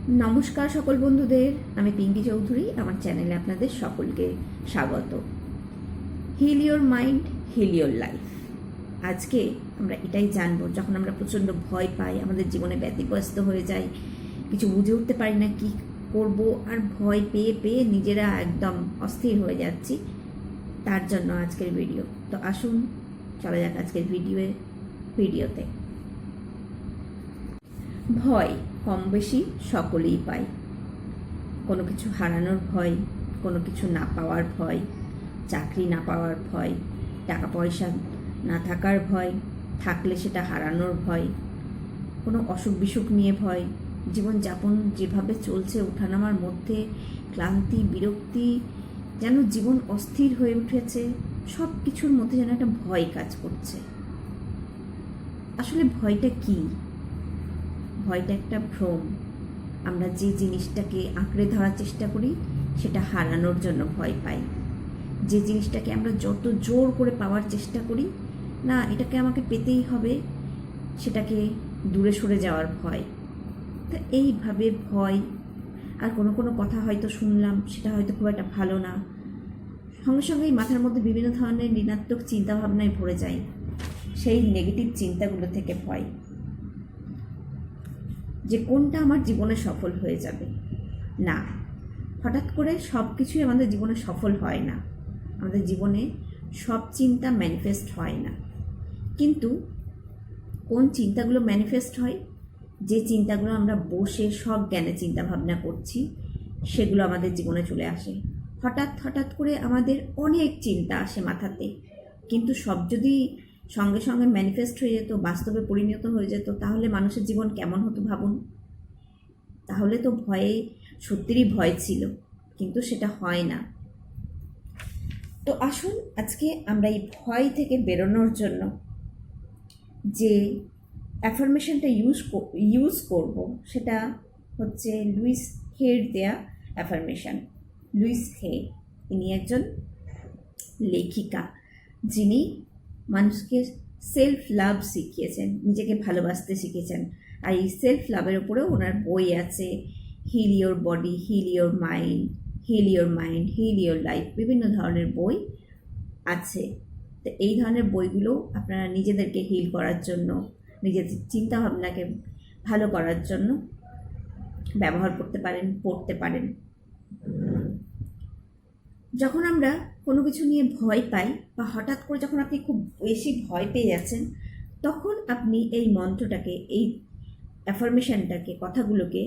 নমস্কার সকল বন্ধুদের, আমি পিঙ্কি চৌধুরী। আমার চ্যানেলে আপনাদের সকলকে স্বাগত। Heal your mind, heal your life. আজকে আমরা এটাই জানবো, যখন আমরা প্রচণ্ড ভয় পাই, আমাদের জীবনে ব্যতিব্যস্ত হয়ে যায়, কিছু বুঝে উঠতে পারি না কি করব, আর ভয় পেয়ে পেয়ে নিজেরা একদম অস্থির হয়ে যাচ্ছি, তার জন্য আজকের ভিডিও। তো আসুন চলা যাক আজকের ভিডিওতে। ভয় কম বেশি সকলেই পায়। কোনো কিছু হারানোর ভয়, কোনো কিছু না পাওয়ার ভয়, চাকরি না পাওয়ার ভয়, টাকা পয়সা না থাকার ভয়, থাকলে সেটা হারানোর ভয়, কোনো অসুখ বিসুখ নিয়ে ভয়, জীবনযাপন যেভাবে চলছে ওঠানামার মধ্যে ক্লান্তি, বিরক্তি, যেন জীবন অস্থির হয়ে উঠেছে, সব কিছুর মধ্যে যেন একটা ভয় কাজ করছে। আসলে ভয়টা কী? ভয়টা একটা ভ্রম। আমরা যে জিনিসটাকে আঁকড়ে ধরার চেষ্টা করি সেটা হারানোর জন্য ভয় পাই। যে জিনিসটাকে আমরা যত জোর করে পাওয়ার চেষ্টা করি, না এটাকে আমাকে পেতেই হবে, সেটাকে দূরে সরে যাওয়ার ভয়। তা এইভাবে ভয়, আর কোনো কোনো কথা হয়তো শুনলাম, সেটা হয়তো খুব একটা ভালো না, সঙ্গে সঙ্গেই মাথার মধ্যে বিভিন্ন ধরনের ঋণাত্মক চিন্তাভাবনায় ভরে যায়। সেই নেগেটিভ চিন্তাগুলো থেকে ভয়, যে কোনটা আমার জীবনে সফল হয়ে যাবে। না, হঠাৎ করে সব কিছুই আমাদের জীবনে সফল হয় না, আমাদের জীবনে সব চিন্তা ম্যানিফেস্ট হয় না। কিন্তু কোন চিন্তাগুলো ম্যানিফেস্ট হয়? যে চিন্তাগুলো আমরা বসে সব জ্ঞানে চিন্তা ভাবনা করছি, সেগুলো আমাদের জীবনে চলে আসে। হঠাৎ হঠাৎ করে আমাদের অনেক চিন্তা আসে মাথাতে, কিন্তু সব যদি সঙ্গে সঙ্গে ম্যানিফেস্ট হয়ে যেত, বাস্তবে পরিণত হয়ে যেত, তাহলে মানুষের জীবন কেমন হতো ভাবুন। তাহলে তো ভয়ে সত্যিরই ভয় ছিল, কিন্তু সেটা হয় না। তো আসুন আজকে আমরা এই ভয় থেকে বেরোনোর জন্য যে অ্যাফার্মেশনটা ইউজ করব, সেটা হচ্ছে লুইস হের দেয়া অ্যাফার্মেশন। লুইস হে ইনি একজন লেখিকা, যিনি মানুষকে সেলফ লাভ শিখিয়েছেন, নিজেকে ভালোবাসতে শিখেছেন। আর এই সেলফ লাভের উপরেও ওনার বই আছে, heal your body, heal your mind, heal your mind, heal your life, বিভিন্ন ধরনের বই আছে। তো এই ধরনের বইগুলো আপনারা নিজেদেরকে হিল করার জন্য, নিজেদের চিন্তাভাবনাকে ভালো করার জন্য ব্যবহার করতে পারেন, পড়তে পারেন। যখন আমরা কোনো কিছু নিয়ে ভয় পাই, বা হঠাৎ করে যখন আপনি খুব বেশি ভয় পেয়ে যাচ্ছেন, তখন আপনি এই মন্ত্রটাকে, এই অ্যাফার্মেশনটাকে, কথাগুলোকে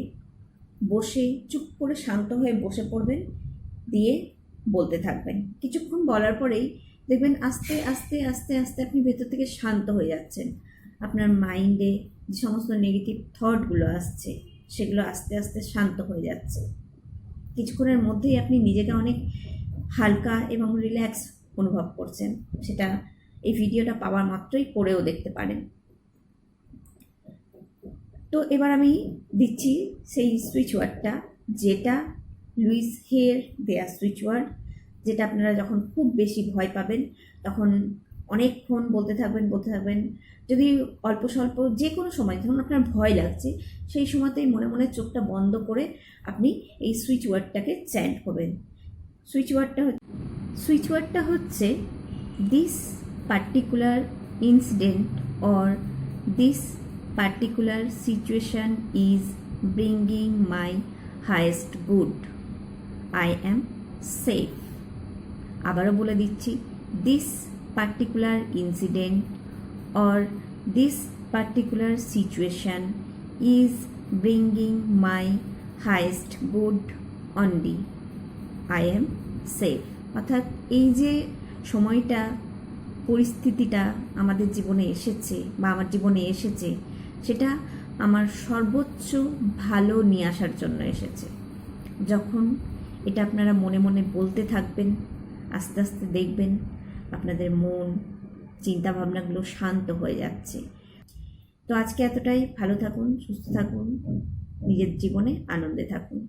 বসে চুপ করে শান্ত হয়ে বসে পড়বেন, দিয়ে বলতে থাকবেন। কিছুক্ষণ বলার পরেই দেখবেন আস্তে আস্তে আস্তে আস্তে আপনি ভেতর থেকে শান্ত হয়ে যাচ্ছেন। আপনার মাইন্ডে যে সমস্ত নেগেটিভ থটগুলো আসছে, সেগুলো আস্তে আস্তে শান্ত হয়ে যাচ্ছে। কিছুক্ষণের মধ্যেই আপনি নিজেকে অনেক হালকা এবং রিল্যাক্স অনুভব করছেন। সেটা এই ভিডিওটা পাওয়ার মাত্রই পড়েও দেখতে পারেন। তো এবার আমি দিচ্ছি সেই সুইচ ওয়ার্ডটা, যেটা লুইস হের দেয়া সুইচ ওয়ার্ড, যেটা আপনারা যখন খুব বেশি ভয় পাবেন তখন অনেকক্ষণ বলতে থাকবেন। যদি অল্প স্বল্প যে কোনো সময় যখন আপনার ভয় লাগছে, সেই সময়তেই মনে মনে চোখটা বন্ধ করে আপনি এই সুইচ ওয়ার্ডটাকে চ্যান্ট করবেন। সুইচ ওয়ার্ডটা হচ্ছে this particular incident or this particular situation is bringing my highest good. I am safe. আবারও বলে দিচ্ছি, this particular incident or this particular situation is bringing my highest good only. I am safe. অর্থাৎ এই যে সময়টা, পরিস্থিতিটা আমাদের জীবনে এসেছে বা আমার জীবনে এসেছে, সেটা আমার সর্বোচ্চ ভালো নিয়ে আসার জন্য এসেছে। যখন এটা আপনারা মনে মনে বলতে থাকবেন, আস্তে আস্তে দেখবেন আপনাদের মন, চিন্তাভাবনাগুলো শান্ত হয়ে যাচ্ছে। তো আজকে এতটাই। ভালো থাকুন, সুস্থ থাকুন, নিজের জীবনে আনন্দে থাকুন।